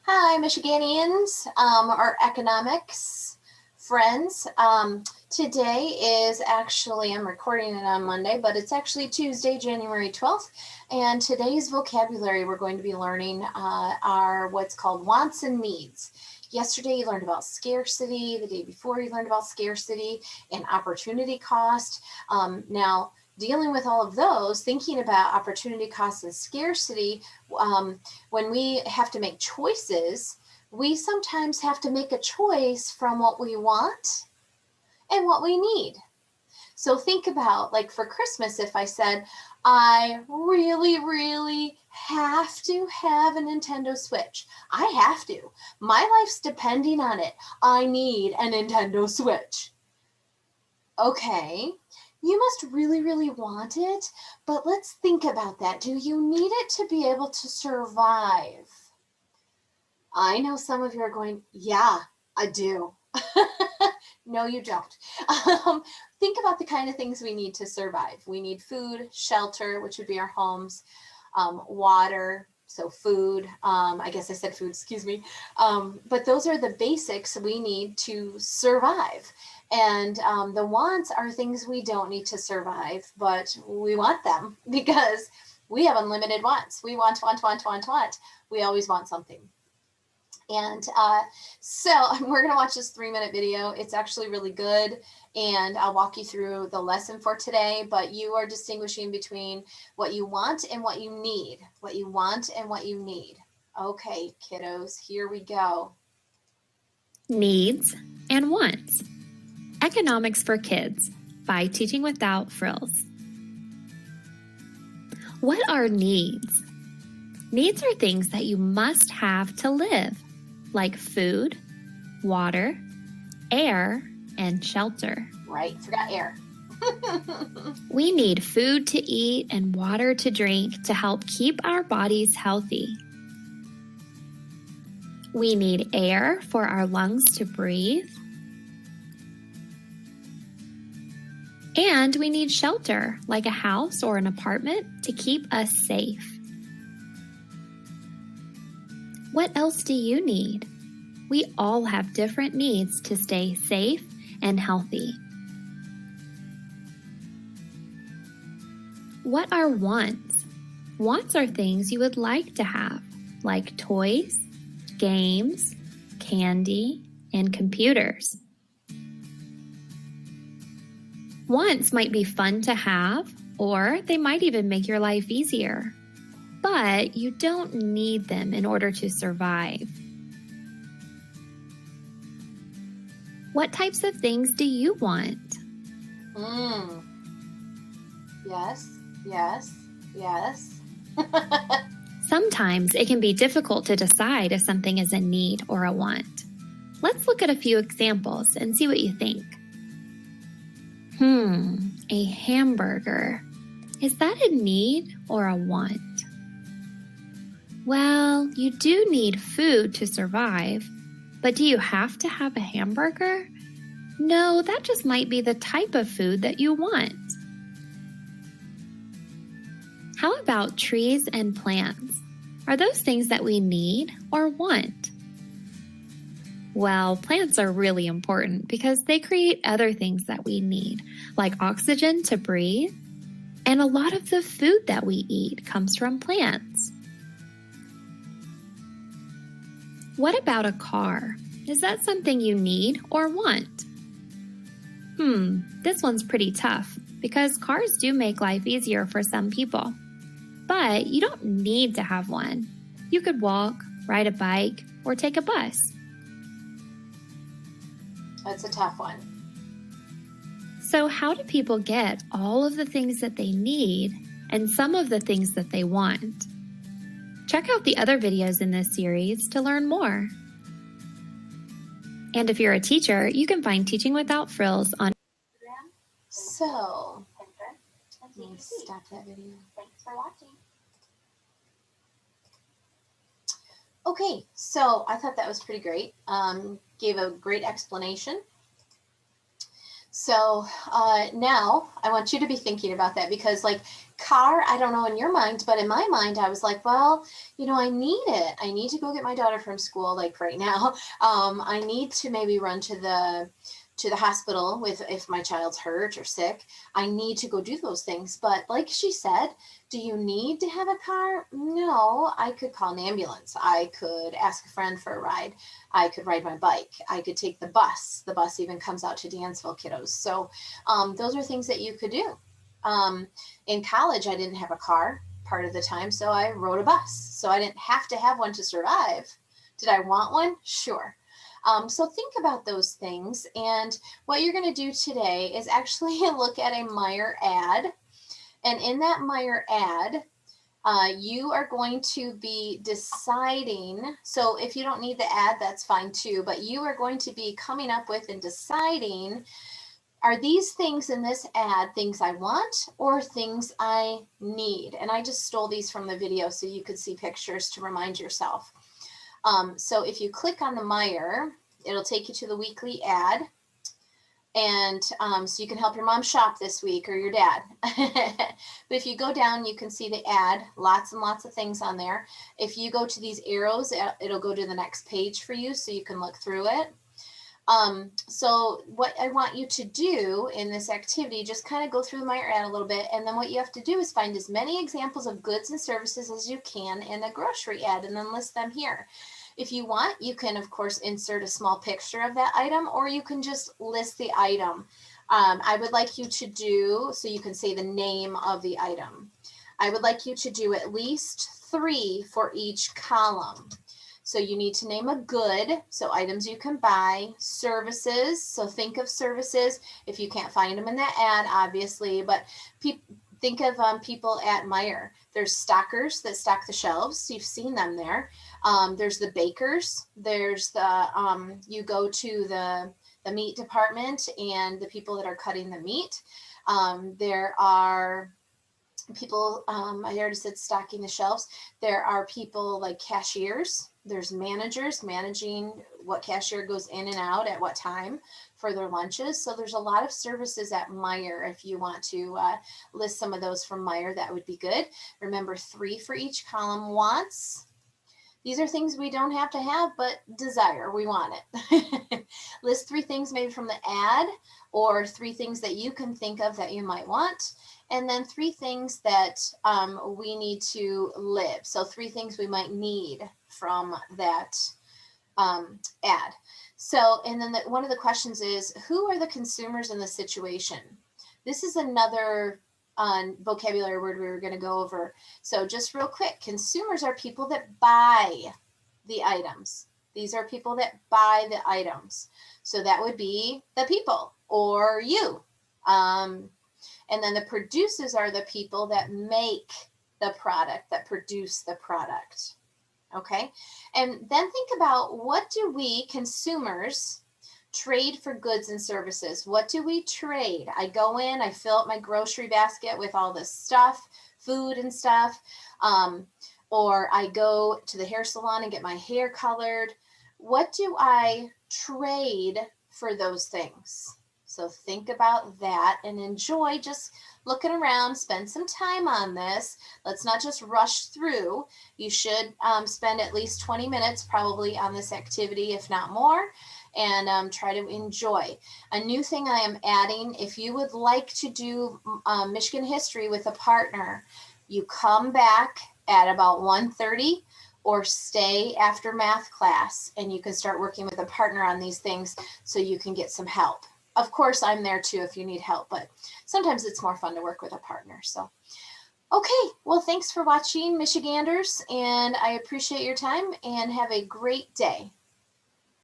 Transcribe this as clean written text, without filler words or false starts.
Hi, Michiganians, our economics friends. Today is actually, I'm recording it on Monday, but it's actually Tuesday, January 12th. And today's vocabulary we're going to be learning are what's called wants and needs. Yesterday you learned about scarcity. The day before you learned about scarcity and opportunity cost. Now, dealing with all of those, thinking about opportunity cost and scarcity, when we have to make choices, we sometimes have to make a choice from what we want and what we need. So think about, like for Christmas, if I said, I really have to have a Nintendo Switch. I have to. My life's depending on it. I need a Nintendo Switch. Okay, you must really want it, but let's think about that. Do you need it to be able to survive? I know some of you are going, yeah, I do. No, you don't. Think about the kind of things we need to survive. We need food, shelter, which would be our homes, water, so food. I guess I said food, excuse me. But those are the basics we need to survive. And the wants are things we don't need to survive, but we want them because we have unlimited wants. We want. We always want something. And so we're going to watch this 3-minute video. It's actually really good. And I'll walk you through the lesson for today, but you are distinguishing between what you want and what you need. What you want and what you need. Okay, kiddos, here we go. Needs and wants. Economics for Kids by Teaching Without Frills. What are needs? Needs are things that you must have to live, like food, water, air, and shelter. Right, forgot air. We need food to eat and water to drink to help keep our bodies healthy. We need air for our lungs to breathe. And we need shelter, like a house or an apartment, to keep us safe. What else do you need? We all have different needs to stay safe and healthy. What are wants? Wants are things you would like to have, like toys, games, candy, and computers. Wants might be fun to have, or they might even make your life easier. But you don't need them in order to survive. What types of things do you want? Yes. Sometimes it can be difficult to decide if something is a need or a want. Let's look at a few examples and see what you think. A hamburger. Is that a need or a want? Well, you do need food to survive, but do you have to have a hamburger? No, that just might be the type of food that you want. How about trees and plants? Are those things that we need or want? Well, plants are really important because they create other things that we need, like oxygen to breathe, and a lot of the food that we eat comes from plants. What about a car? Is that something you need or want? This one's pretty tough because cars do make life easier for some people. But you don't need to have one. You could walk, ride a bike, or take a bus. That's a tough one. So how do people get all of the things that they need and some of the things that they want? Check out the other videos in this series to learn more. And if you're a teacher, you can find Teaching Without Frills on Instagram. So, let me stop that video. Thanks for watching. Okay, so I thought that was pretty great. Gave a great explanation. So now I want you to be thinking about that, because like car, I don't know in your mind, but in my mind, I was like, well, I need it. I need to go get my daughter from school, like right now. I need to maybe run to the hospital with if my child's hurt or sick. I need to go do those things. But like she said, do you need to have a car? No, I could call an ambulance. I could ask a friend for a ride. I could ride my bike. I could take the bus. The bus even comes out to Dansville, kiddos. So those are things that you could do. In college, I didn't have a car part of the time, so I rode a bus. So I didn't have to have one to survive. Did I want one? Sure. So think about those things. And what you're going to do today is actually look at a Meijer ad. And in that Meijer ad, you are going to be deciding. So if you don't need the ad, that's fine too. But you are going to be coming up with and deciding, are these things in this ad things I want or things I need? And I just stole these from the video so you could see pictures to remind yourself. So if you click on the Meijer, it'll take you to the weekly ad. And so you can help your mom shop this week or your dad. But if you go down, you can see the ad, lots and lots of things on there. If you go to these arrows, it'll go to the next page for you so you can look through it. So what I want you to do in this activity, just kind of go through the Meijer ad a little bit. And then what you have to do is find as many examples of goods and services as you can in a grocery ad and then list them here. If you want, you can, of course, insert a small picture of that item, or you can just list the item. I would like you to do, so you can say the name of the item. I would like you to do at least 3 for each column. So you need to name a good, so items you can buy, services, so think of services. If you can't find them in that ad, obviously, but think of people at Meijer. There's stockers that stock the shelves. You've seen them there. There's the bakers. There's the, you go to the meat department and the people that are cutting the meat. There are people, I already said stocking the shelves. There are people like cashiers. There's managers managing what cashier goes in and out at what time for their lunches. So there's a lot of services at Meijer. If you want to list some of those from Meijer, that would be good. Remember, 3 for each column. Wants. These are things we don't have to have, but desire, we want it. List 3 things maybe from the ad, or 3 things that you can think of that you might want. And then 3 things that we need to live. So 3 things we might need from that ad. So, and then one of the questions is, who are the consumers in the situation? This is another vocabulary word we were going to go over. So just real quick, consumers are people that buy the items. These are people that buy the items. So that would be the people or you. And then the producers are the people that make the product, that produce the product. Okay. And then think about, what do we consumers trade for goods and services? What do we trade? I go in, I fill up my grocery basket with all this stuff, food and stuff. Or I go to the hair salon and get my hair colored. What do I trade for those things? So think about that and enjoy just looking around, spend some time on this. Let's not just rush through. You should spend at least 20 minutes probably on this activity, if not more, and try to enjoy. A new thing I am adding, if you would like to do Michigan history with a partner, you come back at about 1:30 or stay after math class, and you can start working with a partner on these things so you can get some help. Of course, I'm there too if you need help, but sometimes it's more fun to work with a partner. So, okay, well, thanks for watching, Michiganders, and I appreciate your time, and have a great day.